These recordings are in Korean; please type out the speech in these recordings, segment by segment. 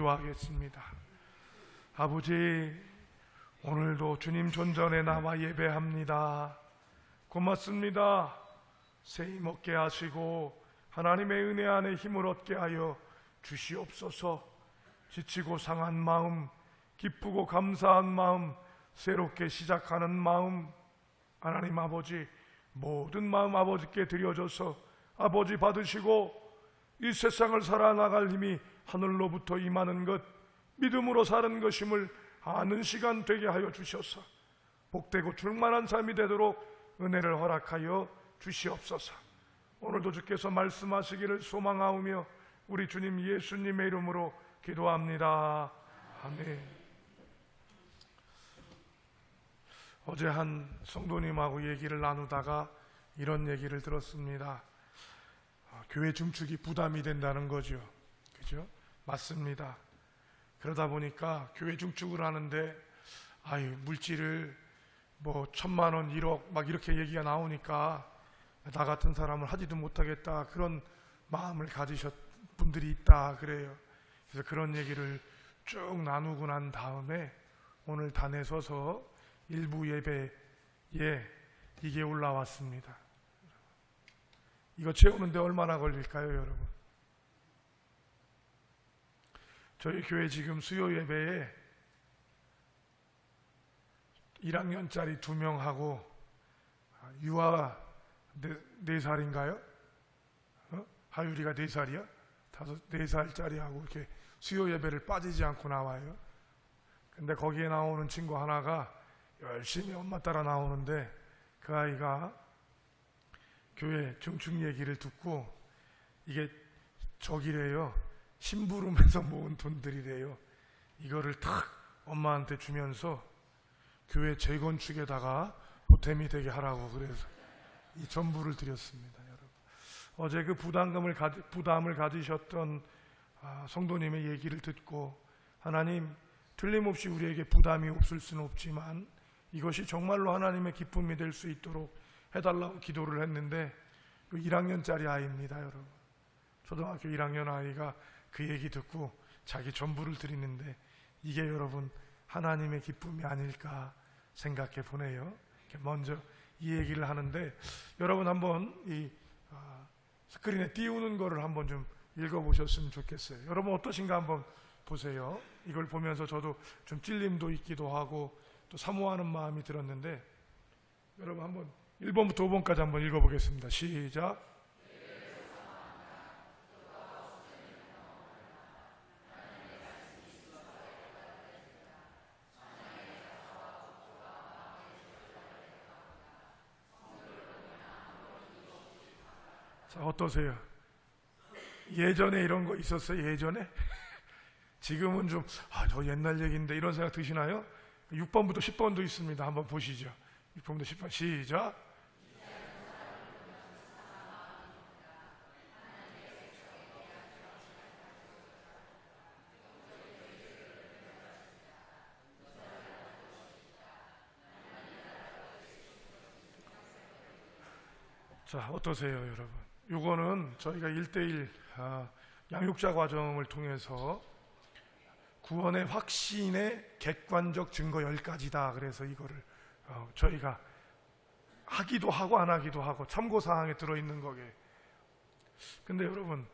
기도하겠습니다. 아버지, 오늘도 주님 존전에 나와 예배합니다. 고맙습니다. 새 힘 얻게 하시고 하나님의 은혜 안에 힘을 얻게 하여 주시옵소서. 지치고 상한 마음, 기쁘고 감사한 마음, 새롭게 시작하는 마음, 하나님 아버지 모든 마음 아버지께 드려줘서 아버지 받으시고 이 세상을 살아나갈 힘이 하늘로부터 임하는 것, 믿음으로 사는 것임을 아는 시간 되게 하여 주셔서 복되고 충만한 삶이 되도록 은혜를 허락하여 주시옵소서. 오늘도 주께서 말씀하시기를 소망하오며 우리 주님 예수님의 이름으로 기도합니다. 아멘. 어제 한 성도님하고 얘기를 나누다가 이런 얘기를 들었습니다. 교회 중축이 부담이 된다는 거죠. 그죠? 맞습니다. 그러다 보니까 교회 중축을 하는데 물질을 뭐 1,000만 원, 1억 막 이렇게 얘기가 나오니까 나 같은 사람은 하지도 못하겠다, 그런 마음을 가지셨 분들이 있다 그래요. 그래서 그런 얘기를 쭉 나누고 난 다음에 오늘 단에 서서 일부 예배에 이게 올라왔습니다. 이거 채우는데 얼마나 걸릴까요, 여러분? 저희 교회 지금 수요 예배에 1학년짜리 2명하고 유아 4살인가요? 하율이가 4살이야? 4살짜리하고 이렇게 수요 예배를 빠지지 않고 나와요. 근데 거기에 나오는 친구 하나가 열심히 엄마 따라 나오는데 그 아이가 교회 중축 얘기를 듣고 이게 저기래요. 심부름해서 모은 돈들이래요. 이거를 탁 엄마한테 주면서 교회 재건축에다가 보탬이 되게 하라고 그래서 이 전부를 드렸습니다. 여러분, 어제 그 부담을 가지셨던 성도님의 얘기를 듣고 하나님, 틀림없이 우리에게 부담이 없을 수는 없지만 이것이 정말로 하나님의 기쁨이 될 수 있도록 해달라고 기도를 했는데 1학년짜리 아이입니다. 여러분, 초등학교 1학년 아이가 그 얘기 듣고 자기 전부를 드리는데 이게 여러분 하나님의 기쁨이 아닐까 생각해 보네요. 먼저 이 얘기를 하는데 여러분 한번 이 스크린에 띄우는 거를 한번 좀 읽어보셨으면 좋겠어요. 여러분 어떠신가 한번 보세요. 이걸 보면서 저도 좀 찔림도 있기도 하고 또 사모하는 마음이 들었는데 여러분 한번 1번부터 5번까지 한번 읽어보겠습니다. 시작. 자, 어떠세요? 예전에 이런 거 있었어요? 예전에? 지금은 좀 저 옛날 얘기인데 이런 생각 드시나요? 6번부터 10번도 있습니다. 한번 보시죠. 6번부터 10번 시작. 자, 어떠세요, 여러분? 요거는 저희가 1:1 양육자 과정을 통해서 구원의 확신의 객관적 증거 10가지다. 그래서 이거를 저희가 하기도 하고 안 하기도 하고 참고사항에 들어있는 거게. 근데 여러분,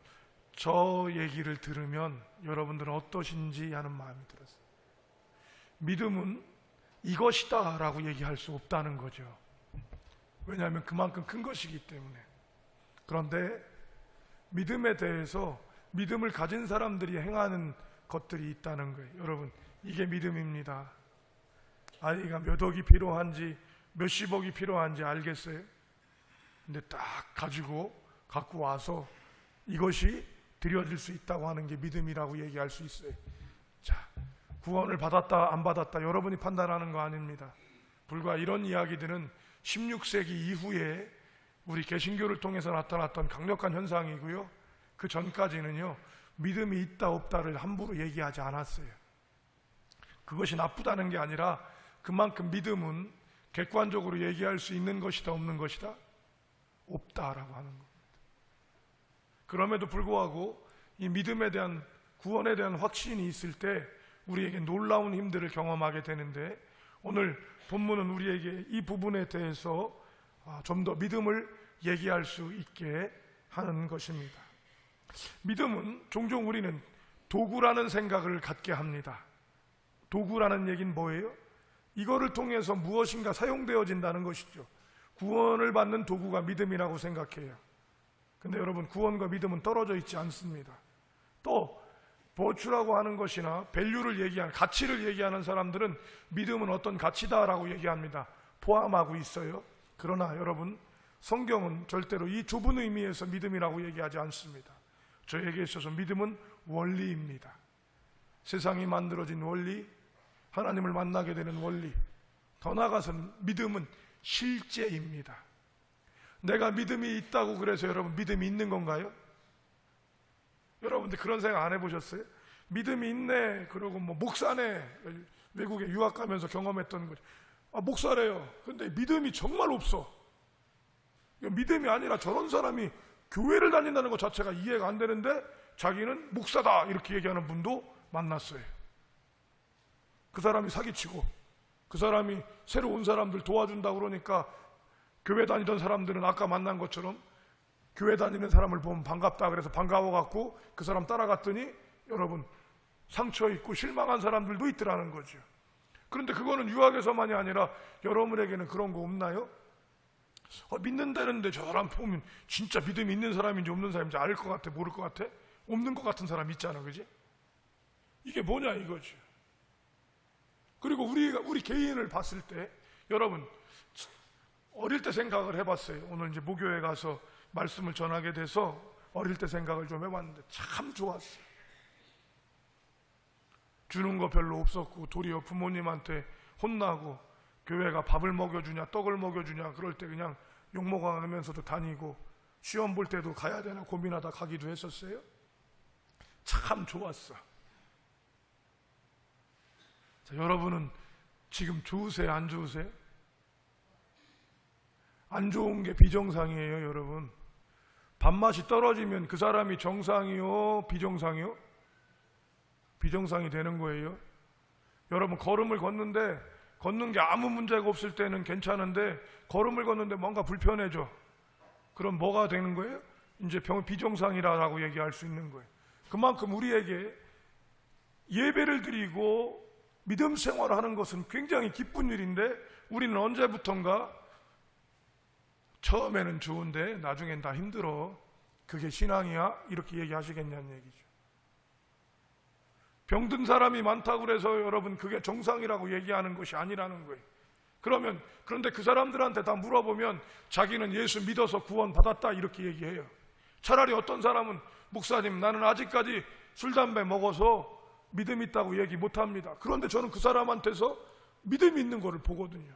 저 얘기를 들으면 여러분들은 어떠신지 하는 마음이 들었어요. 믿음은 이것이다 라고 얘기할 수 없다는 거죠. 왜냐하면 그만큼 큰 것이기 때문에. 그런데 믿음에 대해서 믿음을 가진 사람들이 행하는 것들이 있다는 거예요. 여러분, 이게 믿음입니다. 아이가 몇 억이 필요한지 몇십억이 필요한지 알겠어요? 근데 딱 갖고 와서 이것이 드려질 수 있다고 하는 게 믿음이라고 얘기할 수 있어요. 자, 구원을 받았다 안 받았다 여러분이 판단하는 거 아닙니다. 불과 이런 이야기들은 16세기 이후에 우리 개신교를 통해서 나타났던 강력한 현상이고요. 그 전까지는요, 믿음이 있다 없다를 함부로 얘기하지 않았어요. 그것이 나쁘다는 게 아니라 그만큼 믿음은 객관적으로 얘기할 수 있는 것이다 없는 것이다? 없다라고 하는 겁니다. 그럼에도 불구하고 이 믿음에 대한 구원에 대한 확신이 있을 때 우리에게 놀라운 힘들을 경험하게 되는데, 오늘 본문은 우리에게 이 부분에 대해서 좀 더 믿음을 얘기할 수 있게 하는 것입니다. 믿음은 종종 우리는 도구라는 생각을 갖게 합니다. 도구라는 얘기는 뭐예요? 이거를 통해서 무엇인가 사용되어진다는 것이죠. 구원을 받는 도구가 믿음이라고 생각해요. 근데 여러분, 구원과 믿음은 떨어져 있지 않습니다. 또 버추라고 하는 것이나 밸류를 얘기하는, 가치를 얘기하는 사람들은 믿음은 어떤 가치다라고 얘기합니다. 포함하고 있어요. 그러나 여러분, 성경은 절대로 이 좁은 의미에서 믿음이라고 얘기하지 않습니다. 저에게 있어서 믿음은 원리입니다. 세상이 만들어진 원리, 하나님을 만나게 되는 원리, 더 나아가서는 믿음은 실제입니다. 내가 믿음이 있다고 그래서 여러분 믿음이 있는 건가요? 여러분들 그런 생각 안 해보셨어요? 믿음이 있네, 그러고 뭐 목사네, 외국에 유학 가면서 경험했던 거죠. 목사래요. 근데 믿음이 정말 없어. 믿음이 아니라 저런 사람이 교회를 다닌다는 것 자체가 이해가 안 되는데 자기는 목사다 이렇게 얘기하는 분도 만났어요. 그 사람이 사기치고, 그 사람이 새로 온 사람들 도와준다고 그러니까 교회 다니던 사람들은 아까 만난 것처럼 교회 다니는 사람을 보면 반갑다 그래서 반가워갖고 그 사람 따라갔더니 여러분, 상처 있고 실망한 사람들도 있더라는 거죠. 그런데 그거는 유학에서만이 아니라 여러분에게는 그런 거 없나요? 믿는다는데 저 사람 보면 진짜 믿음이 있는 사람인지 없는 사람인지 알 것 같아, 모를 것 같아? 없는 것 같은 사람 있잖아, 그지? 이게 뭐냐 이거죠. 그리고 우리 개인을 봤을 때, 여러분 어릴 때 생각을 해봤어요. 오늘 이제 목요에 가서 말씀을 전하게 돼서 어릴 때 생각을 좀 해봤는데 참 좋았어요. 주는 거 별로 없었고, 도리어 부모님한테 혼나고, 교회가 밥을 먹여주냐 떡을 먹여주냐 그럴 때 그냥 욕먹어가면서도 다니고, 시험 볼 때도 가야 되나 고민하다 가기도 했었어요. 참 좋았어. 자, 여러분은 지금 좋으세요, 안 좋으세요? 안 좋은 게 비정상이에요, 여러분. 밥맛이 떨어지면 그 사람이 정상이요, 비정상이요? 비정상이 되는 거예요. 여러분, 걸음을 걷는데 걷는 게 아무 문제가 없을 때는 괜찮은데 걸음을 걷는데 뭔가 불편해져. 그럼 뭐가 되는 거예요? 이제 비정상이라고 얘기할 수 있는 거예요. 그만큼 우리에게 예배를 드리고 믿음 생활을 하는 것은 굉장히 기쁜 일인데, 우리는 언제부턴가 처음에는 좋은데 나중엔 다 힘들어. 그게 신앙이야? 이렇게 얘기하시겠냐는 얘기죠. 병든 사람이 많다고 그래서 여러분 그게 정상이라고 얘기하는 것이 아니라는 거예요. 그런데 그 사람들한테 다 물어보면 자기는 예수 믿어서 구원 받았다 이렇게 얘기해요. 차라리 어떤 사람은 목사님 나는 아직까지 술 담배 먹어서 믿음 있다고 얘기 못합니다. 그런데 저는 그 사람한테서 믿음이 있는 거를 보거든요.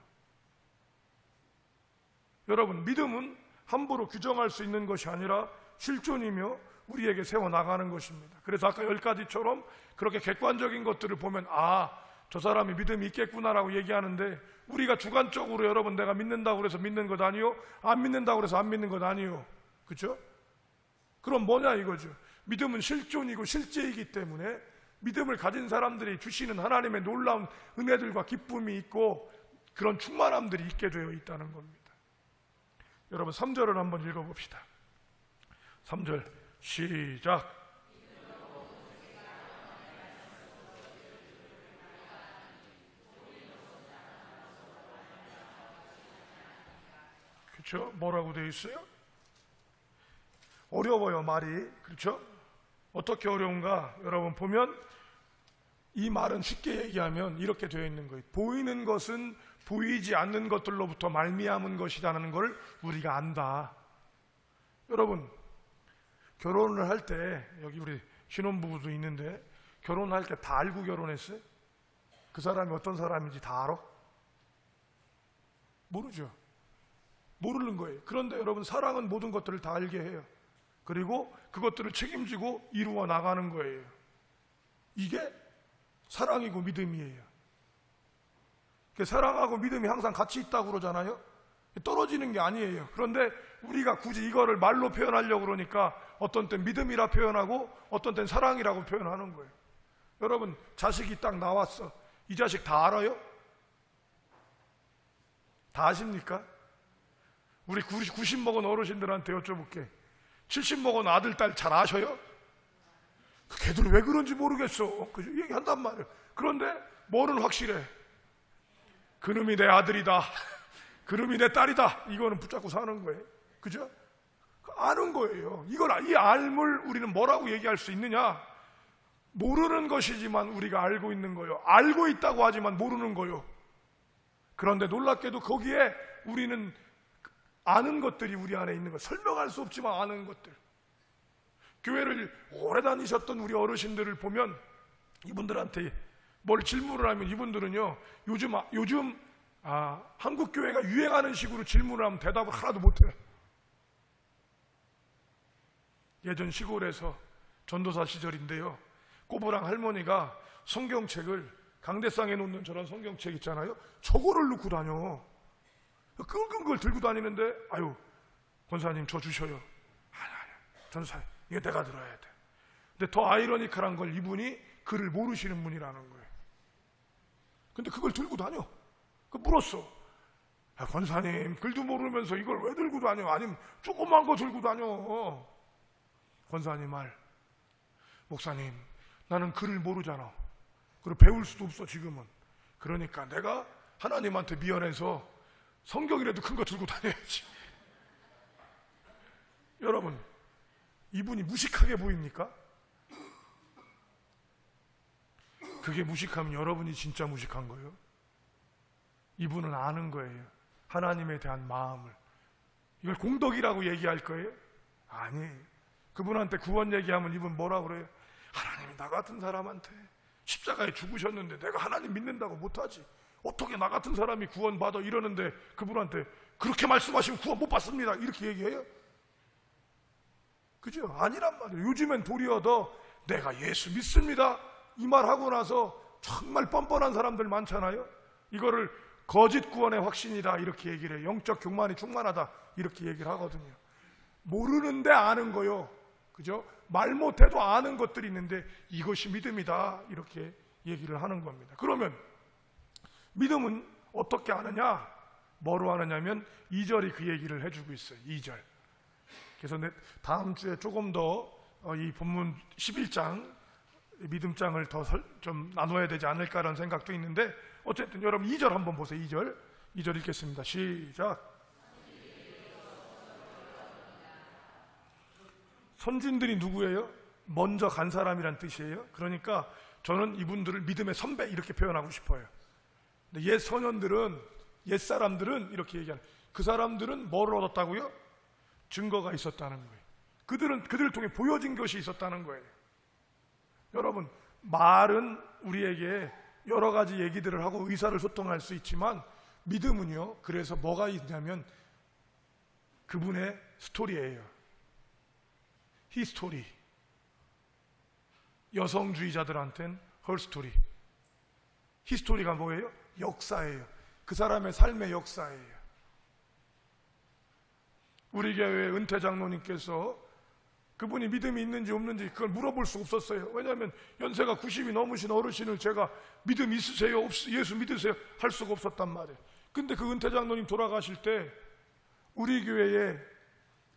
여러분, 믿음은 함부로 규정할 수 있는 것이 아니라 실존이며 우리에게 세워나가는 것입니다. 그래서 아까 10가지처럼 그렇게 객관적인 것들을 보면 저 사람이 믿음이 있겠구나라고 얘기하는데, 우리가 주관적으로 여러분 내가 믿는다고 해서 믿는 것 아니요, 안 믿는다고 해서 안 믿는 것 아니요, 그렇죠? 그럼 뭐냐 이거죠. 믿음은 실존이고 실제이기 때문에 믿음을 가진 사람들이 주시는 하나님의 놀라운 은혜들과 기쁨이 있고 그런 충만함들이 있게 되어 있다는 겁니다. 여러분 3절을 한번 읽어봅시다. 3절 시작. 그렇죠? 뭐라고 되어 있어요? 어려워요, 말이. 그렇죠? 어떻게 어려운가? 여러분 보면 이 말은 쉽게 얘기하면 이렇게 되어 있는 거예요. 보이는 것은 보이지 않는 것들로부터 말미암은 것이라는 걸 우리가 안다. 여러분 결혼을 할 때, 여기 우리 신혼부부도 있는데 결혼할 때 다 알고 결혼했어요? 그 사람이 어떤 사람인지 다 알아? 모르죠. 모르는 거예요. 그런데 여러분 사랑은 모든 것들을 다 알게 해요. 그리고 그것들을 책임지고 이루어 나가는 거예요. 이게 사랑이고 믿음이에요. 사랑하고 믿음이 항상 같이 있다고 그러잖아요. 떨어지는 게 아니에요. 그런데 우리가 굳이 이거를 말로 표현하려고 그러니까 어떤 땐 믿음이라 표현하고 어떤 땐 사랑이라고 표현하는 거예요. 여러분, 자식이 딱 나왔어. 이 자식 다 알아요? 다 아십니까? 우리 90 먹은 어르신들한테 여쭤볼게. 70 먹은 아들, 딸 잘 아셔요? 걔들 왜 그런지 모르겠어. 그죠? 얘기한단 말이에요. 그런데 뭐는 확실해. 그놈이 내 아들이다. 그놈이 내 딸이다. 이거는 붙잡고 사는 거예요. 그죠? 아는 거예요. 이 알물 우리는 뭐라고 얘기할 수 있느냐? 모르는 것이지만 우리가 알고 있는 거요. 알고 있다고 하지만 모르는 거요. 그런데 놀랍게도 거기에 우리는 아는 것들이 우리 안에 있는 거, 설명할 수 없지만 아는 것들. 교회를 오래 다니셨던 우리 어르신들을 보면 이분들한테 뭘 질문을 하면 이분들은요, 요즘 한국 교회가 유행하는 식으로 질문을 하면 대답을 하나도 못해요. 예전 시골에서 전도사 시절인데요, 꼬부랑 할머니가 성경책을 강대상에 놓는 저런 성경책 있잖아요. 저거를 넣고 다녀. 끙끙 그걸 들고 다니는데, 아유, 권사님 저 주셔요. 아니, 전사님 이거 내가 들어야 돼. 근데 더 아이러니컬한 건 이분이 글을 모르시는 분이라는 거예요. 근데 그걸 들고 다녀. 그 물었어. 권사님 글도 모르면서 이걸 왜 들고 다녀? 아니면 조그만 거 들고 다녀. 권사님 말, 목사님 나는 글을 모르잖아. 그리고 배울 수도 없어 지금은. 그러니까 내가 하나님한테 미안해서 성경이라도 큰 거 들고 다녀야지. 여러분, 이분이 무식하게 보입니까? 그게 무식하면 여러분이 진짜 무식한 거예요. 이분은 아는 거예요. 하나님에 대한 마음을. 이걸 공덕이라고 얘기할 거예요? 아니, 그분한테 구원 얘기하면 이분 뭐라 그래요? 하나님이 나 같은 사람한테 십자가에 죽으셨는데 내가 하나님 믿는다고 못하지. 어떻게 나 같은 사람이 구원 받아? 이러는데 그분한테 그렇게 말씀하시면 구원 못 받습니다 이렇게 얘기해요? 그죠? 아니란 말이에요. 요즘엔 도리어 더 내가 예수 믿습니다 이 말 하고 나서 정말 뻔뻔한 사람들 많잖아요. 이거를 거짓 구원의 확신이다 이렇게 얘기를 해요. 영적 교만이 충만하다 이렇게 얘기를 하거든요. 모르는데 아는 거요. 그죠? 말 못해도 아는 것들이 있는데 이것이 믿음이다 이렇게 얘기를 하는 겁니다. 그러면 믿음은 어떻게 아느냐? 뭐로 아느냐면 2절이 그 얘기를 해주고 있어요. 2절. 그래서 다음 주에 조금 더 이 본문 11장 믿음장을 더 좀 나눠야 되지 않을까라는 생각도 있는데, 어쨌든 여러분 2절 한번 보세요. 2절 읽겠습니다. 시작. 선진들이 누구예요? 먼저 간 사람이란 뜻이에요. 그러니까 저는 이분들을 믿음의 선배 이렇게 표현하고 싶어요. 근데 옛 소년들은, 옛 사람들은 이렇게 얘기하는, 그 사람들은 뭘 얻었다고요? 증거가 있었다는 거예요. 그들을 통해 보여진 것이 있었다는 거예요. 여러분, 말은 우리에게 여러 가지 얘기들을 하고 의사를 소통할 수 있지만 믿음은요, 그래서 뭐가 있냐면 그분의 스토리예요. 히스토리. 여성주의자들한텐 헐스토리. 히스토리가 뭐예요? 역사예요. 그 사람의 삶의 역사예요. 우리 교회 은퇴 장로님께서 그분이 믿음이 있는지 없는지 그걸 물어볼 수 없었어요. 왜냐하면 연세가 90이 넘으신 어르신을 제가 믿음 있으세요? 예수 믿으세요? 할 수가 없었단 말이에요. 근데 그 은퇴 장로님 돌아가실 때 우리 교회에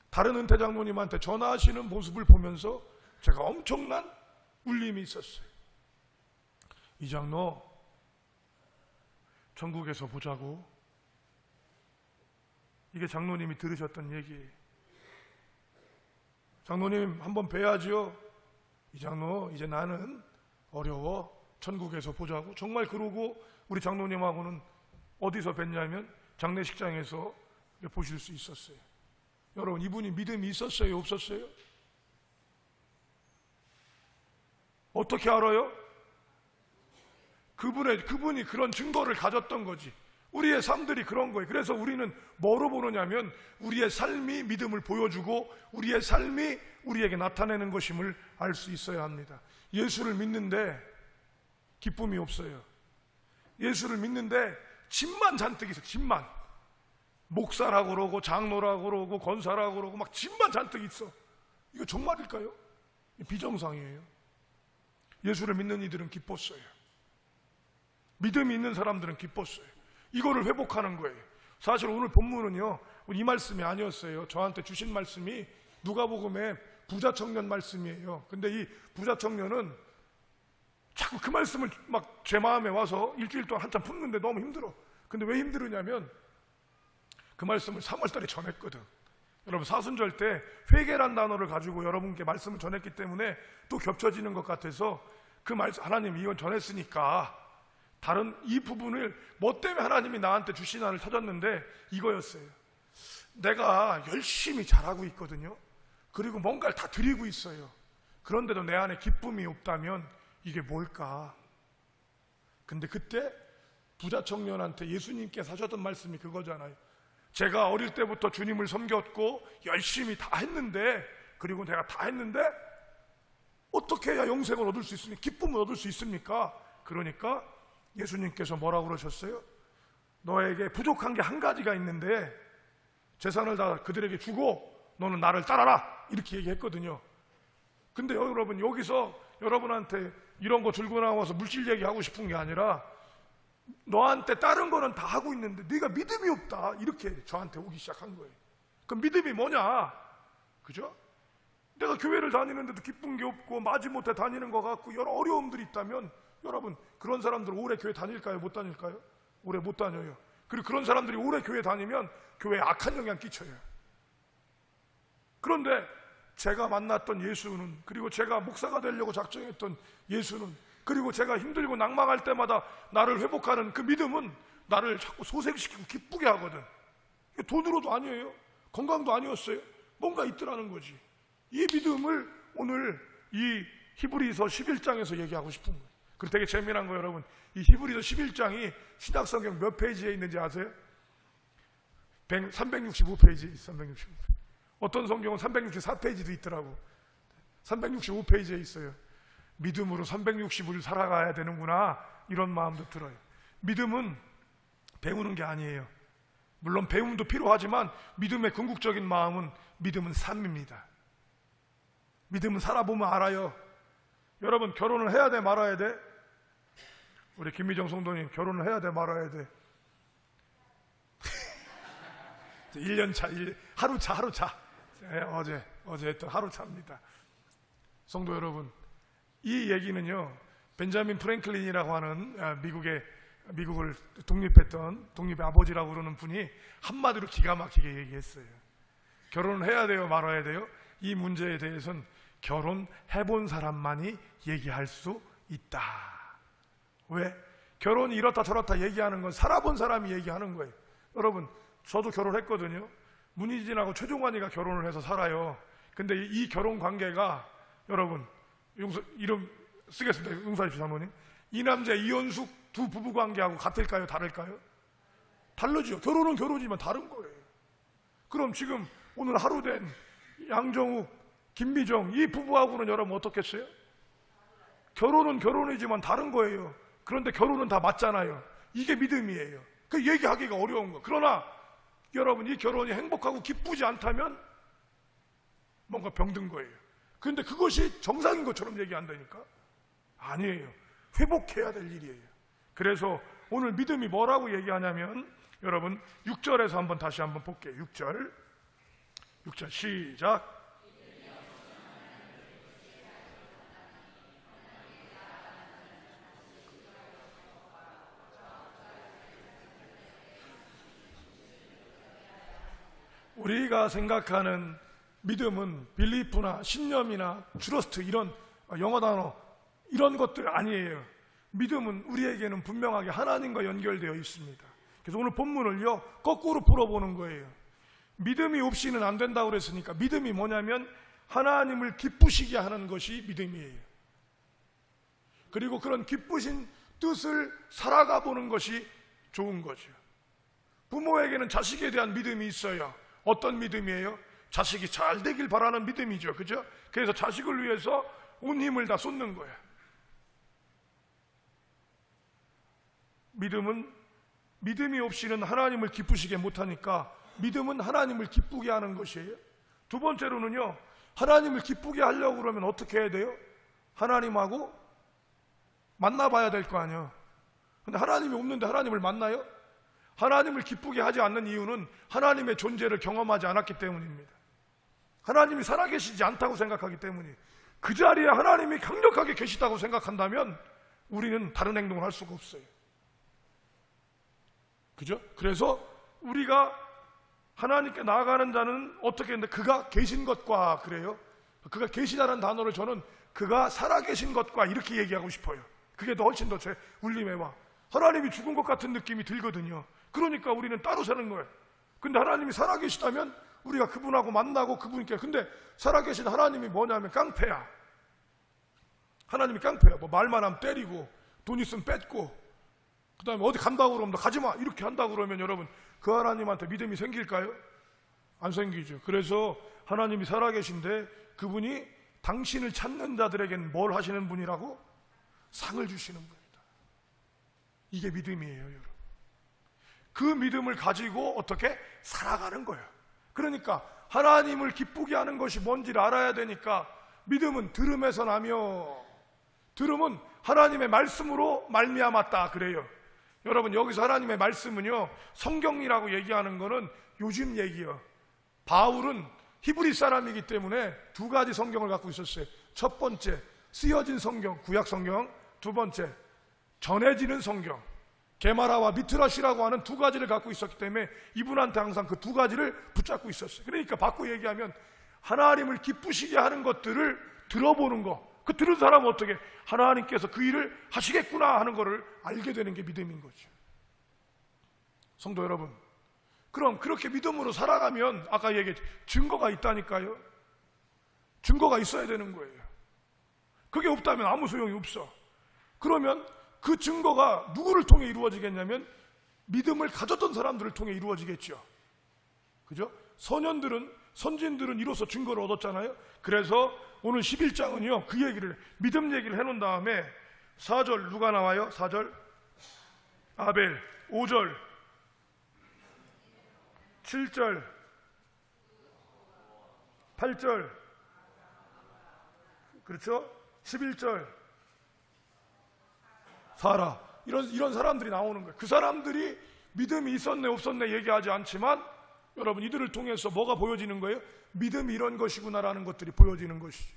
다른 은퇴 장로님한테 전화하시는 모습을 보면서 제가 엄청난 울림이 있었어요. 이 장로 천국에서 보자고. 이게 장로님이 들으셨던 얘기예요. 장로님 한번 뵈야지요. 이 장로 이제 나는 어려워. 천국에서 보자고. 정말 그러고 우리 장로님하고는 어디서 뵀냐면 장례식장에서 보실 수 있었어요. 여러분, 이분이 믿음이 있었어요? 없었어요? 어떻게 알아요? 그분이 그런 증거를 가졌던 거지. 우리의 삶들이 그런 거예요. 그래서 우리는 뭐로 보느냐면 우리의 삶이 믿음을 보여주고 우리의 삶이 우리에게 나타내는 것임을 알 수 있어야 합니다. 예수를 믿는데 기쁨이 없어요. 예수를 믿는데 짐만 잔뜩 있어요. 짐만. 목사라고 그러고 장로라고 그러고 권사라고 그러고 막 짐만 잔뜩 있어. 이거 정말일까요? 비정상이에요. 예수를 믿는 이들은 기뻤어요. 믿음이 있는 사람들은 기뻤어요. 이거를 회복하는 거예요. 사실 오늘 본문은요, 이 말씀이 아니었어요. 저한테 주신 말씀이 누가복음의 부자 청년 말씀이에요. 근데 이 부자 청년은 자꾸 그 말씀을 막 제 마음에 와서 일주일 동안 한참 품는데 너무 힘들어. 근데 왜 힘들으냐면 그 말씀을 3월 달에 전했거든. 여러분, 사순절 때 회개란 단어를 가지고 여러분께 말씀을 전했기 때문에 또 겹쳐지는 것 같아서 그 말씀, 하나님 이건 전했으니까 다른 이 부분을 뭐 때문에 하나님이 나한테 주시나를 찾았는데 이거였어요. 내가 열심히 잘하고 있거든요. 그리고 뭔가를 다 드리고 있어요. 그런데도 내 안에 기쁨이 없다면 이게 뭘까? 근데 그때 부자 청년한테 예수님께서 하셨던 말씀이 그거잖아요. 제가 어릴 때부터 주님을 섬겼고 열심히 다 했는데, 그리고 내가 다 했는데 어떻게 해야 영생을 얻을 수 있습니까? 기쁨을 얻을 수 있습니까? 그러니까 예수님께서 뭐라고 그러셨어요? 너에게 부족한 게 한 가지가 있는데 재산을 다 그들에게 주고 너는 나를 따라라, 이렇게 얘기했거든요. 근데 여러분, 여기서 여러분한테 이런 거 들고 나와서 물질 얘기하고 싶은 게 아니라 너한테 다른 거는 다 하고 있는데 네가 믿음이 없다, 이렇게 저한테 오기 시작한 거예요. 그럼 믿음이 뭐냐? 그죠? 내가 교회를 다니는데도 기쁜 게 없고 마지못해 다니는 것 같고 여러 어려움들이 있다면 여러분, 그런 사람들 오래 교회 다닐까요? 못 다닐까요? 오래 못 다녀요. 그리고 그런 사람들이 오래 교회 다니면 교회에 악한 영향 끼쳐요. 그런데 제가 만났던 예수는, 그리고 제가 목사가 되려고 작정했던 예수는, 그리고 제가 힘들고 낭망할 때마다 나를 회복하는 그 믿음은 나를 자꾸 소생시키고 기쁘게 하거든. 돈으로도 아니에요. 건강도 아니었어요. 뭔가 있더라는 거지. 이 믿음을 오늘 이 히브리서 11장에서 얘기하고 싶은 거예요. 그리고 되게 재미난 거, 여러분, 이 히브리서 11장이 신약성경 몇 페이지에 있는지 아세요? 365페이지에 있어요. 365페이지. 어떤 성경은 364페이지도 있더라고. 365페이지에 있어요. 믿음으로 360을 살아가야 되는구나, 이런 마음도 들어요. 믿음은 배우는 게 아니에요. 물론 배움도 필요하지만 믿음의 궁극적인 마음은, 믿음은 삶입니다. 믿음은 살아보면 알아요. 여러분, 결혼을 해야 돼 말아야 돼? 우리 김미정 성도님, 결혼을 해야 돼 말아야 돼? 1년 차, 하루 차. 네, 어제 했던 하루 차입니다. 성도 여러분, 이 얘기는요, 벤자민 프랭클린이라고 하는 미국을 독립했던, 독립의 아버지라고 그러는 분이 한마디로 기가 막히게 얘기했어요. 결혼을 해야 돼요 말아야 돼요? 이 문제에 대해서는 결혼해본 사람만이 얘기할 수 있다. 왜? 결혼이 이렇다 저렇다 얘기하는 건 살아본 사람이 얘기하는 거예요. 여러분, 저도 결혼했거든요. 문희진하고 최종환이가 결혼을 해서 살아요. 근데 이 결혼 관계가, 여러분, 이름 쓰겠습니다. 용서하십시오, 사모님. 이남재, 이현숙 두 부부 관계하고 같을까요? 다를까요? 다르죠. 결혼은 결혼이지만 다른 거예요. 그럼 지금 오늘 하루 된 양정욱, 김미정 이 부부하고는 여러분 어떻겠어요? 결혼은 결혼이지만 다른 거예요. 그런데 결혼은 다 맞잖아요. 이게 믿음이에요. 그 얘기하기가 어려운 거. 그러나 여러분, 이 결혼이 행복하고 기쁘지 않다면 뭔가 병든 거예요. 그런데 그것이 정상인 것처럼 얘기한다니까? 아니에요. 회복해야 될 일이에요. 그래서 오늘 믿음이 뭐라고 얘기하냐면, 여러분 6절에서 한번 다시 한번 볼게요. 6절 시작. 우리가 생각하는 믿음은 빌리프나 신념이나 트러스트, 이런 영어 단어, 이런 것들 아니에요. 믿음은 우리에게는 분명하게 하나님과 연결되어 있습니다. 그래서 오늘 본문을요, 거꾸로 풀어보는 거예요. 믿음이 없이는 안 된다고 그랬으니까 믿음이 뭐냐면 하나님을 기쁘시게 하는 것이 믿음이에요. 그리고 그런 기쁘신 뜻을 살아가 보는 것이 좋은 거죠. 부모에게는 자식에 대한 믿음이 있어요. 어떤 믿음이에요? 자식이 잘 되길 바라는 믿음이죠. 그죠? 그래서 자식을 위해서 온 힘을 다 쏟는 거예요. 믿음은 믿음이 없이는 하나님을 기쁘시게 못하니까 믿음은 하나님을 기쁘게 하는 것이에요. 두 번째로는요, 하나님을 기쁘게 하려고 그러면 어떻게 해야 돼요? 하나님하고 만나봐야 될 거 아니에요. 근데 하나님이 없는데 하나님을 만나요? 하나님을 기쁘게 하지 않는 이유는 하나님의 존재를 경험하지 않았기 때문입니다. 하나님이 살아계시지 않다고 생각하기 때문이에요. 그 자리에 하나님이 강력하게 계시다고 생각한다면 우리는 다른 행동을 할 수가 없어요. 그죠? 그래서 우리가 하나님께 나아가는 자는 어떻게 했는데 그가 계신 것과 그래요. 그가 계시다는 단어를 저는 그가 살아계신 것과 이렇게 얘기하고 싶어요. 그게 더 훨씬 더 제 울림에 와. 하나님이 죽은 것 같은 느낌이 들거든요. 그러니까 우리는 따로 사는 거예요. 근데 하나님이 살아계시다면 우리가 그분하고 만나고 그분께, 근데 살아계신 하나님이 뭐냐면 깡패야. 하나님이 깡패야. 뭐 말만 하면 때리고 돈 있으면 뺏고 그 다음에 어디 간다고 그러면 너 가지마 이렇게 한다고 그러면 여러분 그 하나님한테 믿음이 생길까요? 안 생기죠. 그래서 하나님이 살아계신데 그분이 당신을 찾는 자들에게는 뭘 하시는 분이라고? 상을 주시는 분이다. 이게 믿음이에요, 여러분. 그 믿음을 가지고 어떻게 살아가는 거예요. 그러니까 하나님을 기쁘게 하는 것이 뭔지를 알아야 되니까 믿음은 들음에서 나며 들음은 하나님의 말씀으로 말미암았다 그래요. 여러분 여기서 하나님의 말씀은요 성경이라고 얘기하는 거는 요즘 얘기예요. 바울은 히브리 사람이기 때문에 두 가지 성경을 갖고 있었어요. 첫 번째 쓰여진 성경, 구약 성경. 두 번째 전해지는 성경, 게마라와 미트라시라고 하는 두 가지를 갖고 있었기 때문에 이분한테 항상 그 두 가지를 붙잡고 있었어요. 그러니까 바꿔 얘기하면 하나님을 기쁘시게 하는 것들을 들어보는 거, 그 들은 사람은 어떻게 하나님께서 그 일을 하시겠구나 하는 것을 알게 되는 게 믿음인 거죠. 성도 여러분, 그럼 그렇게 믿음으로 살아가면 아까 얘기했죠. 증거가 있다니까요. 증거가 있어야 되는 거예요. 그게 없다면 아무 소용이 없어. 그러면 그 증거가 누구를 통해 이루어지겠냐면 믿음을 가졌던 사람들을 통해 이루어지겠죠. 그죠? 선진들은 이로써 증거를 얻었잖아요. 그래서 오늘 11장은요 그 얘기를, 믿음 얘기를 해놓은 다음에 4절 누가 나와요? 4절 아벨, 5절 7절 8절 그렇죠? 11절 사라, 이런 사람들이 나오는 거예요. 그 사람들이 믿음이 있었네 없었네 얘기하지 않지만 여러분 이들을 통해서 뭐가 보여지는 거예요? 믿음이 이런 것이구나라는 것들이 보여지는 것이죠.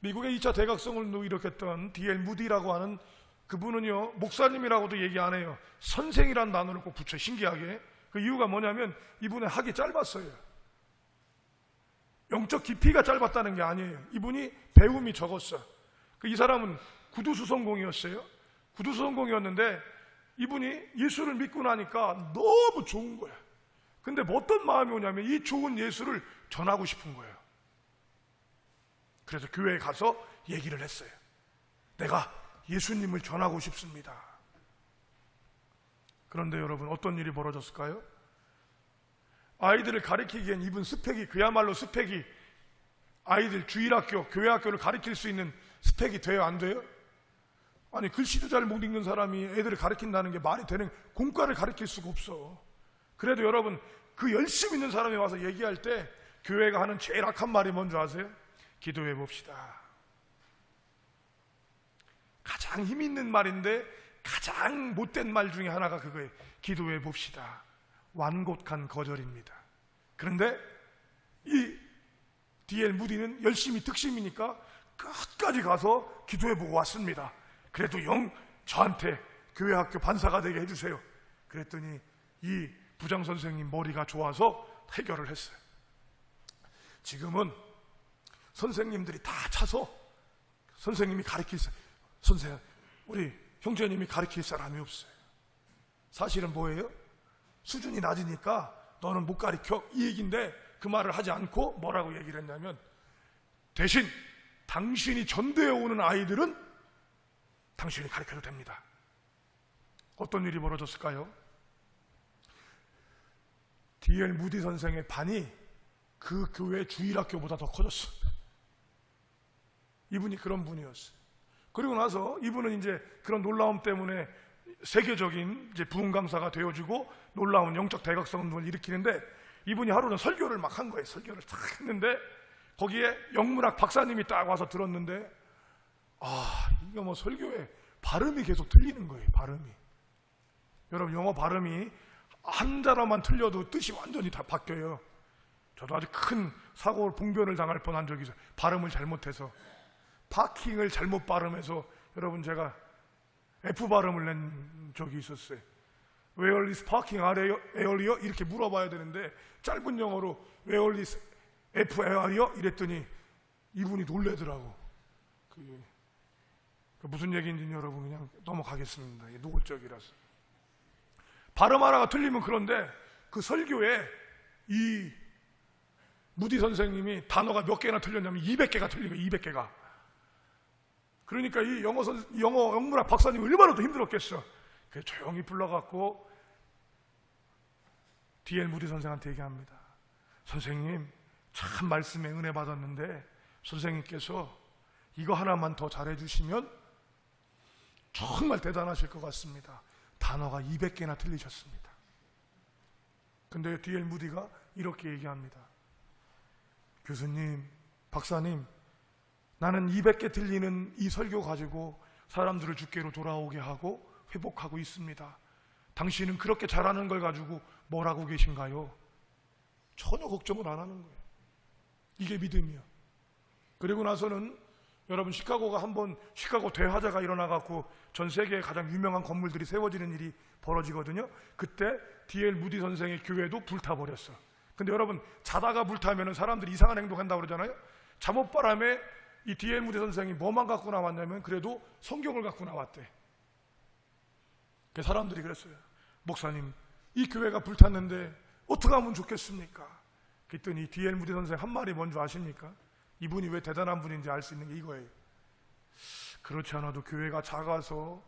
미국의 2차 대각성을 일으켰던 D.L. 무디라고 하는 그분은요 목사님이라고도 얘기 안 해요. 선생이라는 단어를 꼭 붙여요. 신기하게. 그 이유가 뭐냐면 이분의 학이 짧았어요. 영적 깊이가 짧았다는 게 아니에요. 이분이 배움이 적었어. 이 사람은 구두수성공이었어요. 구두수성공이었는데 이분이 예수를 믿고 나니까 너무 좋은 거야. 근데 뭐 어떤 마음이 오냐면 이 좋은 예수를 전하고 싶은 거예요. 그래서 교회에 가서 얘기를 했어요. 내가 예수님을 전하고 싶습니다. 그런데 여러분 어떤 일이 벌어졌을까요? 아이들을 가르치기엔 이분 스펙이, 그야말로 스펙이 아이들 주일학교, 교회학교를 가르칠 수 있는 스펙이 돼요 안 돼요? 아니 글씨도 잘 못 읽는 사람이 애들을 가르친다는 게 말이 되는, 공과를 가르칠 수가 없어. 그래도 여러분 그 열심 있는 사람이 와서 얘기할 때 교회가 하는 제일 악한 말이 뭔지 아세요? 기도해 봅시다. 가장 힘 있는 말인데 가장 못된 말 중에 하나가 그거예요. 기도해 봅시다. 완곡한 거절입니다. 그런데 이 D.L. 무디는 열심히 득심이니까 끝까지 가서 기도해 보고 왔습니다. 그래도 저한테 교회학교 반사가 되게 해주세요. 그랬더니 이 부장 선생님 머리가 좋아서 해결을 했어요. 지금은 선생님들이 다 차서 선생님이 가르칠 선생님, 우리 형제님이 가르칠 사람이 없어요. 사실은 뭐예요? 수준이 낮으니까 너는 못 가르쳐 이 얘기인데 그 말을 하지 않고 뭐라고 얘기를 했냐면 대신 당신이 전도해 오는 아이들은 당신이 가르쳐도 됩니다. 어떤 일이 벌어졌을까요? D.L. 무디 선생의 반이 그 교회 주일학교보다 더 커졌어. 이분이 그런 분이었어요. 그리고 나서 이분은 이제 그런 놀라움 때문에 세계적인 이제 부흥 강사가 되어지고 놀라운 영적 대각성을 일으키는데, 이분이 하루는 설교를 막 한 거예요. 설교를 탁 했는데 거기에 영문학 박사님이 딱 와서 들었는데, 이거 뭐 설교에 발음이 계속 틀리는 거예요. 발음이. 여러분, 영어 발음이 한 자라만 틀려도 뜻이 완전히 다 바뀌어요. 저도 아주 큰 사고 봉변을 당할 뻔한 적이 있어요. 발음을 잘못해서, 파킹을 잘못 발음해서 여러분 제가 F 발음을 낸 적이 있었어요. Where is parking earlier? 이렇게 물어봐야 되는데 짧은 영어로 Where is F earlier? 이랬더니 이분이 놀래더라고. 무슨 얘기인지 여러분 그냥 넘어가겠습니다. 노골적이라서. 발음 하나가 틀리면 그런데 그 설교에 이 무디 선생님이 단어가 몇 개나 틀렸냐면 200개가 틀린 거예요. 200개가. 그러니까 이 영어 영문학 박사님이 얼마나 더 힘들었겠어. 그래서 조용히 불러갖고 D.L. 무디 선생한테 얘기합니다. 선생님, 참 말씀에 은혜 받았는데 선생님께서 이거 하나만 더 잘해주시면 정말 대단하실 것 같습니다. 단어가 200개나 틀리셨습니다. 근데 D.L. 무디가 이렇게 얘기합니다. 교수님, 박사님, 나는 200개 틀리는 이 설교 가지고 사람들을 주께로 돌아오게 하고 회복하고 있습니다. 당신은 그렇게 잘하는 걸 가지고 뭘 하고 계신가요? 전혀 걱정을 안 하는 거예요. 이게 믿음이야. 그리고 나서는 여러분, 시카고가 한번 시카고 대화재가 일어나갖고 전 세계에 가장 유명한 건물들이 세워지는 일이 벌어지거든요. 그때 D.L. 무디 선생의 교회도 불타버렸어. 근데 여러분, 자다가 불타면 사람들이 이상한 행동한다고 그러잖아요. 잠옷바람에 이 D.L. 무디 선생이 뭐만 갖고 나왔냐면 그래도 성경을 갖고 나왔대. 사람들이 그랬어요. 목사님, 이 교회가 불탔는데 어떻게 하면 좋겠습니까? 그랬더니 D.L. 무디 선생 한 말이 뭔지 아십니까? 이분이 왜 대단한 분인지 알 수 있는 게 이거예요. 그렇지 않아도 교회가 작아서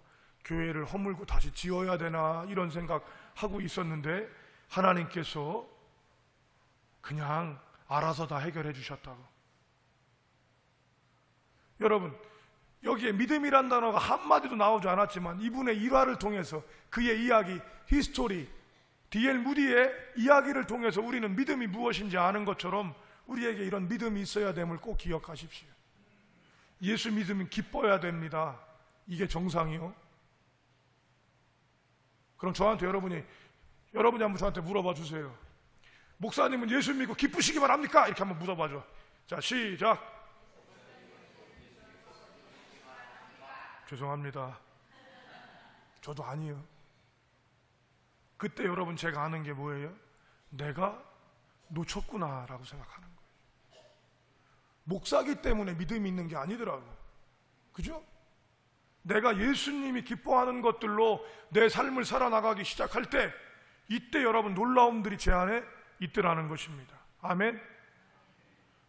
교회를 허물고 다시 지어야 되나 이런 생각하고 있었는데 하나님께서 그냥 알아서 다 해결해 주셨다고. 여러분, 여기에 믿음이란 단어가 한마디도 나오지 않았지만 이분의 일화를 통해서 그의 이야기, 히스토리, D.L. 무디의 이야기를 통해서 우리는 믿음이 무엇인지 아는 것처럼 우리에게 이런 믿음이 있어야 됨을 꼭 기억하십시오. 예수 믿으면 기뻐야 됩니다. 이게 정상이요. 그럼 저한테 여러분이 한번 저한테 물어봐 주세요. 목사님은 예수 믿고 기쁘시기만 합니까? 이렇게 한번 물어봐줘. 자, 시작. 죄송합니다. 저도 아니에요. 그때 여러분 제가 아는 게 뭐예요? 내가 놓쳤구나라고 생각하는 거예요. 목사기 때문에 믿음이 있는 게 아니더라고. 그죠? 내가 예수님이 기뻐하는 것들로 내 삶을 살아나가기 시작할 때 이때 여러분 놀라움들이 제 안에 있더라는 것입니다. 아멘.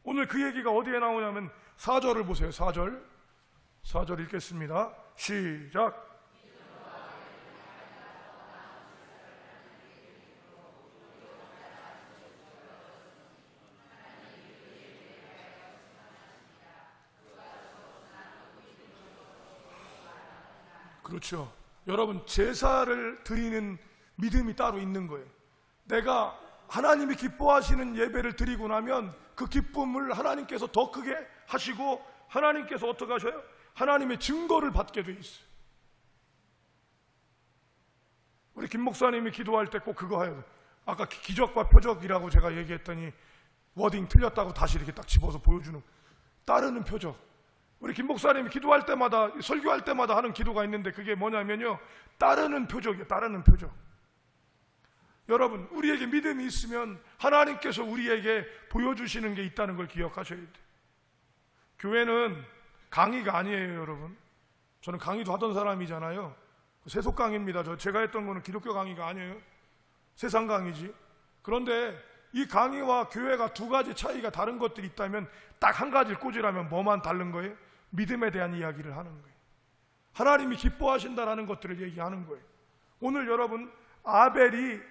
오늘 그 얘기가 어디에 나오냐면 4절을 보세요. 4절 읽겠습니다. 시작. 그렇죠. 여러분, 제사를 드리는 믿음이 따로 있는 거예요. 내가 하나님이 기뻐하시는 예배를 드리고 나면 그 기쁨을 하나님께서 더 크게 하시고 하나님께서 어떻게 하셔요? 하나님의 증거를 받게 돼 있어요. 우리 김 목사님이 기도할 때 꼭 그거 해요. 아까 기적과 표적이라고 제가 얘기했더니 워딩 틀렸다고 다시 이렇게 딱 집어서 보여주는, 따르는 표적. 우리 김 목사님이 기도할 때마다, 설교할 때마다 하는 기도가 있는데 그게 뭐냐면요, 따르는 표적이에요. 따르는 표적. 여러분, 우리에게 믿음이 있으면 하나님께서 우리에게 보여주시는 게 있다는 걸 기억하셔야 돼요. 교회는 강의가 아니에요, 여러분. 저는 강의도 하던 사람이잖아요. 세속 강의입니다. 제가 했던 거는 기독교 강의가 아니에요. 세상 강의지. 그런데 이 강의와 교회가 두 가지 차이가 다른 것들이 있다면 딱 한 가지를 꽂으라면 뭐만 다른 거예요? 믿음에 대한 이야기를 하는 거예요. 하나님이 기뻐하신다라는 것들을 얘기하는 거예요. 오늘 여러분, 아벨이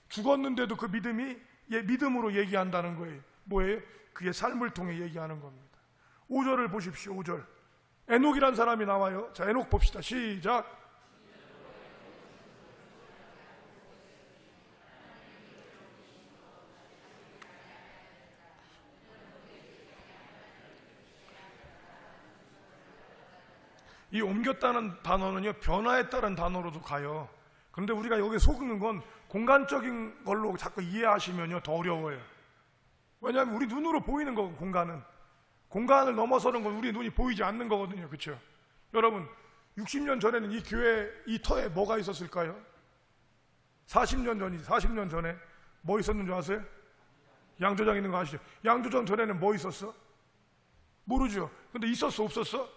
죽었는데도 그 믿음이 믿음으로 얘기한다는 거예요. 뭐예요? 그의 삶을 통해 얘기하는 겁니다. 5절을 보십시오. 5절. 에녹이란 사람이 나와요. 자, 에녹 봅시다. 시작. 이 옮겼다는 단어는요, 변화했다는 단어로도 가요. 그런데 우리가 여기 속는 건 공간적인 걸로 자꾸 이해하시면요, 더 어려워요. 왜냐하면 우리 눈으로 보이는 거고, 공간을 넘어서는 건 우리 눈이 보이지 않는 거거든요. 그렇죠? 여러분, 60년 전에는 이 교회 이 터에 뭐가 있었을까요? 40년 전에 뭐 있었는 줄 아세요? 양조장 있는 거 아시죠? 양조장 전에는 뭐 있었어? 모르죠. 근데 있었어, 없었어?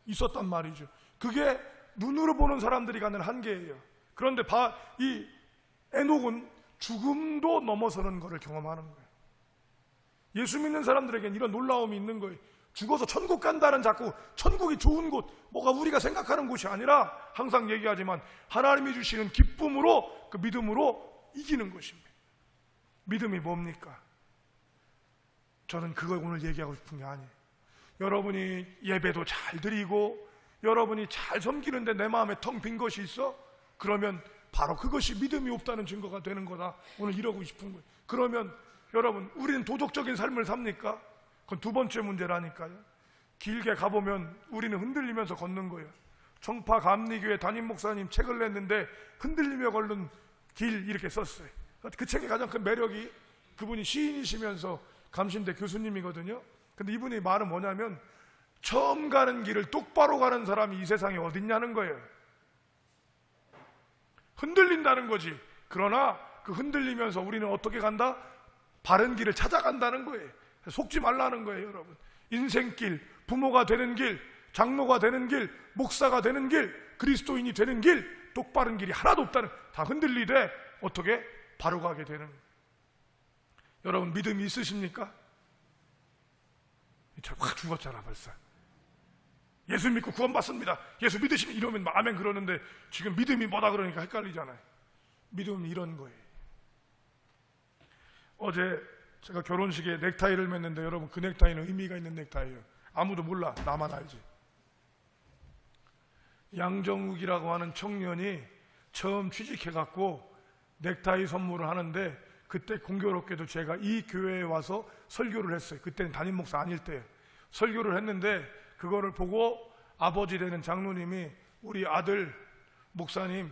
있었단 말이죠. 그게 눈으로 보는 사람들이 갖는 한계예요. 그런데 이 에녹은 죽음도 넘어서는 것을 경험하는 거예요. 예수 믿는 사람들에게는 이런 놀라움이 있는 거예요. 죽어서 천국 간다는, 자꾸 천국이 좋은 곳, 뭐가 우리가 생각하는 곳이 아니라 항상 얘기하지만 하나님이 주시는 기쁨으로, 그 믿음으로 이기는 것입니다. 믿음이 뭡니까? 저는 그걸 오늘 얘기하고 싶은 게 아니에요. 여러분이 예배도 잘 드리고 여러분이 잘 섬기는데 내 마음에 텅 빈 것이 있어? 그러면 바로 그것이 믿음이 없다는 증거가 되는 거다. 오늘 이러고 싶은 거예요. 그러면 여러분, 우리는 도덕적인 삶을 삽니까? 그건 두 번째 문제라니까요. 길게 가보면 우리는 흔들리면서 걷는 거예요. 청파 감리교회 담임 목사님 책을 냈는데 흔들리며 걷는 길 이렇게 썼어요. 그 책의 가장 큰 매력이, 그분이 시인이시면서 감신대 교수님이거든요. 근데 이분의 말은 뭐냐면, 처음 가는 길을 똑바로 가는 사람이 이 세상에 어딨냐는 거예요. 흔들린다는 거지. 그러나 그 흔들리면서 우리는 어떻게 간다? 바른 길을 찾아간다는 거예요. 속지 말라는 거예요, 여러분. 인생길, 부모가 되는 길, 장로가 되는 길, 목사가 되는 길, 그리스도인이 되는 길, 똑바른 길이 하나도 없다는, 다 흔들리되 어떻게 바로 가게 되는 거예요. 여러분, 믿음이 있으십니까? 확 죽었잖아 벌써. 예수 믿고 구원받습니다, 예수 믿으시면, 이러면 아멘 그러는데 지금 믿음이 뭐다 그러니까 헷갈리잖아요. 믿음은 이런 거예요. 어제 제가 결혼식에 넥타이를 맸는데, 여러분, 그 넥타이는 의미가 있는 넥타이예요. 아무도 몰라, 나만 알지. 양정욱이라고 하는 청년이 처음 취직해갖고 넥타이 선물을 하는데, 그때 공교롭게도 제가 이 교회에 와서 설교를 했어요. 그때는 담임 목사 아닐 때예요. 설교를 했는데 그거를 보고 아버지 되는 장로님이 우리 아들 목사님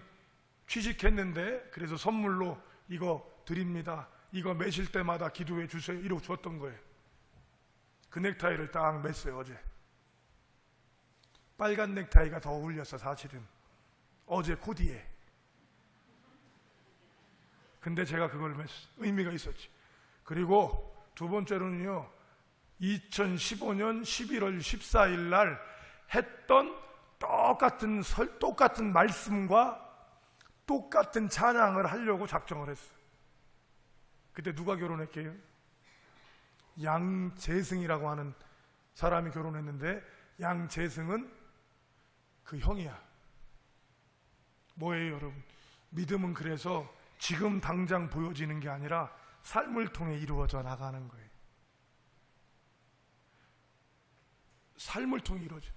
취직했는데 그래서 선물로 이거 드립니다, 이거 매실 때마다 기도해 주세요, 이러고 줬던 거예요. 그 넥타이를 딱 맸어요. 어제 빨간 넥타이가 더 어울렸어 사실은, 어제 코디에. 근데 제가 그걸 맸어. 의미가 있었지. 그리고 두 번째로는요, 2015년 11월 14일 날 했던 똑같은 말씀과 똑같은 찬양을 하려고 작정을 했어요. 그때 누가 결혼했게요? 양재승이라고 하는 사람이 결혼했는데, 양재승은 그 형이야. 뭐예요, 여러분? 믿음은 그래서 지금 당장 보여지는 게 아니라 삶을 통해 이루어져 나가는 거예요. 삶을 통해 이루어져.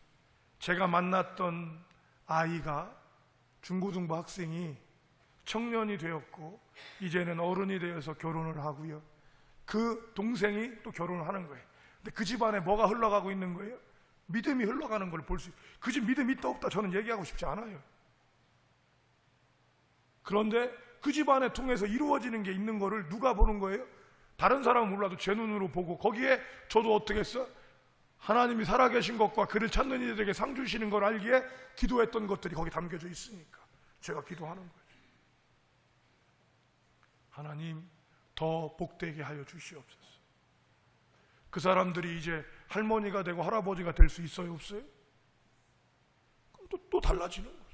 제가 만났던 아이가, 중고등부 학생이 청년이 되었고 이제는 어른이 되어서 결혼을 하고요, 그 동생이 또 결혼을 하는 거예요. 근데 그 집안에 뭐가 흘러가고 있는 거예요? 믿음이 흘러가는 걸 볼 수 있어요. 그 집 믿음이 있다 없다 저는 얘기하고 싶지 않아요. 그런데 그 집안에 통해서 이루어지는 게 있는 거를 누가 보는 거예요? 다른 사람은 몰라도 제 눈으로 보고, 거기에 저도 어떻게 했어? 하나님이 살아계신 것과 그를 찾는 이들에게 상 주시는 걸 알기에 기도했던 것들이 거기 담겨져 있으니까 제가 기도하는 거죠. 하나님, 더 복되게 하여 주시옵소서. 그 사람들이 이제 할머니가 되고 할아버지가 될 수 있어요, 없어요? 그럼 또 달라지는 거예요.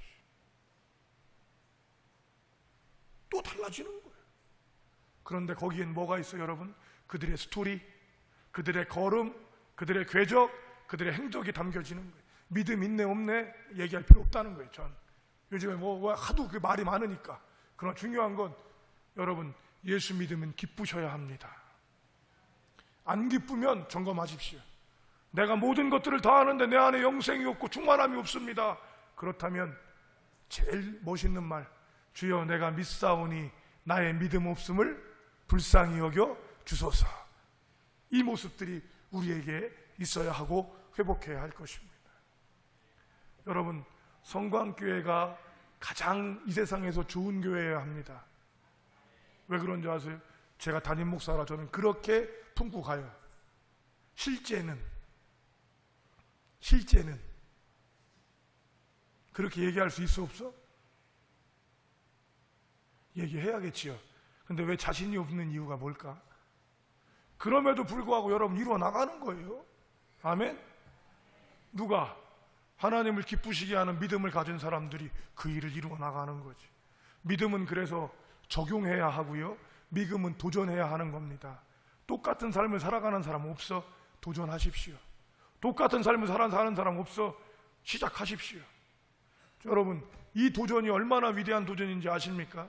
또 달라지는 거예요. 그런데 거기엔 뭐가 있어요, 여러분? 그들의 스토리, 그들의 걸음, 그들의 궤적, 그들의 행적이 담겨지는 거예요. 믿음 있네 없네 얘기할 필요 없다는 거예요. 전 요즘에 뭐 하도 그 말이 많으니까. 그러나 중요한 건, 여러분, 예수 믿으면 기쁘셔야 합니다. 안 기쁘면 점검하십시오. 내가 모든 것들을 다 하는데 내 안에 영생이 없고 충만함이 없습니다. 그렇다면 제일 멋있는 말, 주여 내가 믿사오니 나의 믿음 없음을 불쌍히 여겨 주소서. 이 모습들이 우리에게 있어야 하고 회복해야 할 것입니다. 여러분, 성광교회가 가장 이 세상에서 좋은 교회여야 합니다. 왜 그런지 아세요? 제가 담임 목사라 저는 그렇게 품고 가요. 실제는 그렇게 얘기할 수 있어 없어? 얘기해야겠지요. 근데 왜 자신이 없는 이유가 뭘까? 그럼에도 불구하고 여러분 이루어 나가는 거예요. 아멘? 누가? 하나님을 기쁘시게 하는 믿음을 가진 사람들이 그 일을 이루어 나가는 거지. 믿음은 그래서 적용해야 하고요, 믿음은 도전해야 하는 겁니다. 똑같은 삶을 살아가는 사람 없어? 도전하십시오. 똑같은 삶을 사는 사람 없어? 시작하십시오. 여러분, 이 도전이 얼마나 위대한 도전인지 아십니까?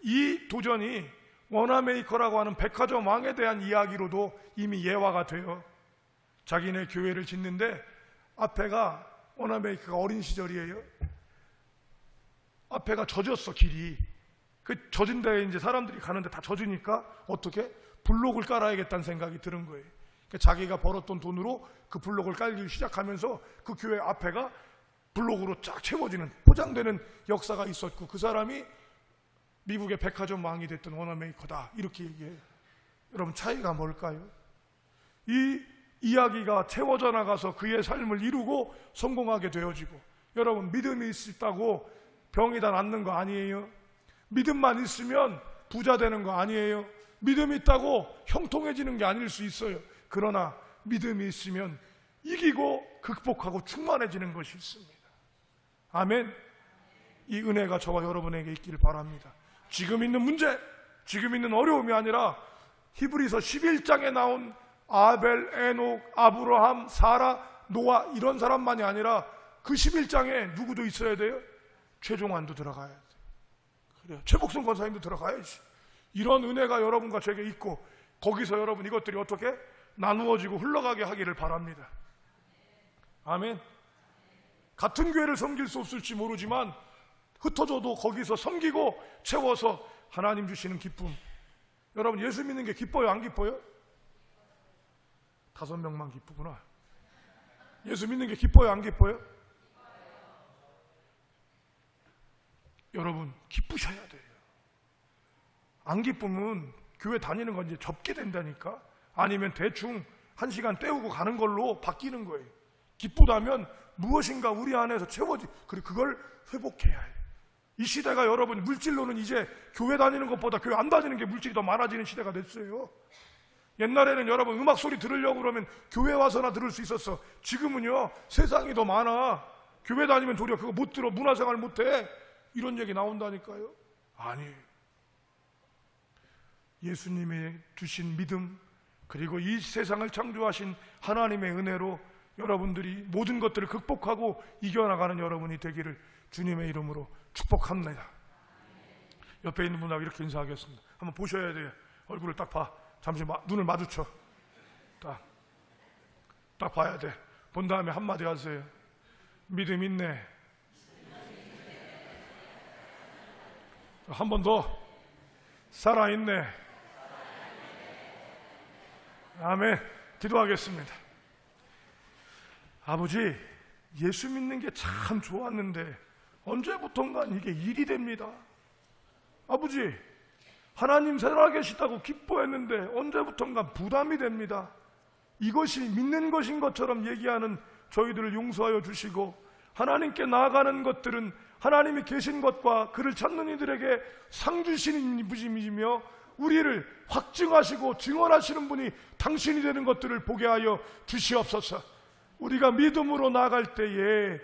이 도전이 워너메이커라고 하는 백화점 왕에 대한 이야기로도 이미 예화가 돼요. 자기네 교회를 짓는데 앞에가, 워너메이커가 어린 시절이에요. 앞에가 젖었어, 길이. 그 젖은 데에 이제 사람들이 가는데 다 젖으니까 어떻게? 블록을 깔아야겠다는 생각이 드는 거예요. 그러니까 자기가 벌었던 돈으로 그 블록을 깔기 시작하면서 그 교회 앞에가 블록으로 쫙 채워지는, 포장되는 역사가 있었고, 그 사람이 미국의 백화점 왕이 됐던 워너메이커다, 이렇게 얘기해요. 여러분, 차이가 뭘까요? 이 이야기가 채워져 나가서 그의 삶을 이루고 성공하게 되어지고, 여러분, 믿음이 있다고 병이 다 낫는 거 아니에요. 믿음만 있으면 부자 되는 거 아니에요. 믿음이 있다고 형통해지는 게 아닐 수 있어요. 그러나 믿음이 있으면 이기고 극복하고 충만해지는 것이 있습니다. 아멘. 이 은혜가 저와 여러분에게 있기를 바랍니다. 지금 있는 문제, 지금 있는 어려움이 아니라 히브리서 11장에 나온 아벨, 에녹, 아브라함, 사라, 노아, 이런 사람만이 아니라 그 11장에 누구도 있어야 돼요? 최종환도 들어가야 돼요. 그래요. 최복순 권사님도 들어가야지. 이런 은혜가 여러분과 제게 있고, 거기서 여러분 이것들이 어떻게 나누어지고 흘러가게 하기를 바랍니다. 아멘. 같은 교회를 섬길 수 없을지 모르지만 흩어져도 거기서 섬기고 채워서 하나님 주시는 기쁨. 여러분, 예수 믿는 게 기뻐요, 안 기뻐요? 5명만 기쁘구나. 예수 믿는 게 기뻐요, 안 기뻐요? 여러분, 기쁘셔야 돼요. 안 기쁘면 교회 다니는 건 이제 접게 된다니까. 아니면 대충 1시간 때우고 가는 걸로 바뀌는 거예요. 기쁘다면 무엇인가 우리 안에서 채워지, 그리고 그걸 회복해야 해요. 이 시대가 여러분, 물질로는 이제 교회 다니는 것보다 교회 안 다니는 게 물질이 더 많아지는 시대가 됐어요. 옛날에는 여러분 음악 소리 들으려고 그러면 교회 와서나 들을 수 있었어. 지금은요, 세상이 더 많아. 교회 다니면 도리어 그거 못 들어, 문화생활 못 해. 이런 얘기 나온다니까요. 아니에요. 예수님의 주신 믿음, 그리고 이 세상을 창조하신 하나님의 은혜로 여러분들이 모든 것들을 극복하고 이겨나가는 여러분이 되기를 주님의 이름으로 축복합니다. 옆에 있는 분하고 이렇게 인사하겠습니다. 한번 보셔야 돼요. 얼굴을 딱 봐. 잠시 눈을 마주쳐. 딱 봐야 돼. 본 다음에 한마디 하세요. 믿음 있네. 한 번 더. 살아있네. 아멘. 기도하겠습니다. 아버지, 예수 믿는 게 참 좋았는데 언제부턴가 이게 일이 됩니다. 아버지, 하나님 살아계시다고 기뻐했는데 언제부턴가 부담이 됩니다. 이것이 믿는 것인 것처럼 얘기하는 저희들을 용서하여 주시고, 하나님께 나아가는 것들은 하나님이 계신 것과 그를 찾는 이들에게 상 주시는 분이시며 우리를 확증하시고 증언하시는 분이 당신이 되는 것들을 보게 하여 주시옵소서. 우리가 믿음으로 나아갈 때에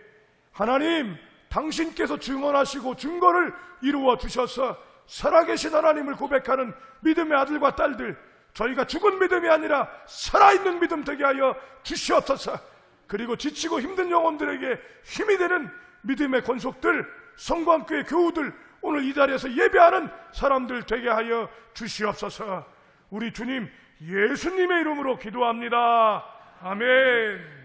하나님, 당신께서 증언하시고 증거를 이루어 주셔서 살아계신 하나님을 고백하는 믿음의 아들과 딸들, 저희가 죽은 믿음이 아니라 살아있는 믿음 되게 하여 주시옵소서. 그리고 지치고 힘든 영혼들에게 힘이 되는 믿음의 권속들, 성광교회 교우들, 오늘 이 자리에서 예배하는 사람들 되게 하여 주시옵소서. 우리 주님 예수님의 이름으로 기도합니다. 아멘.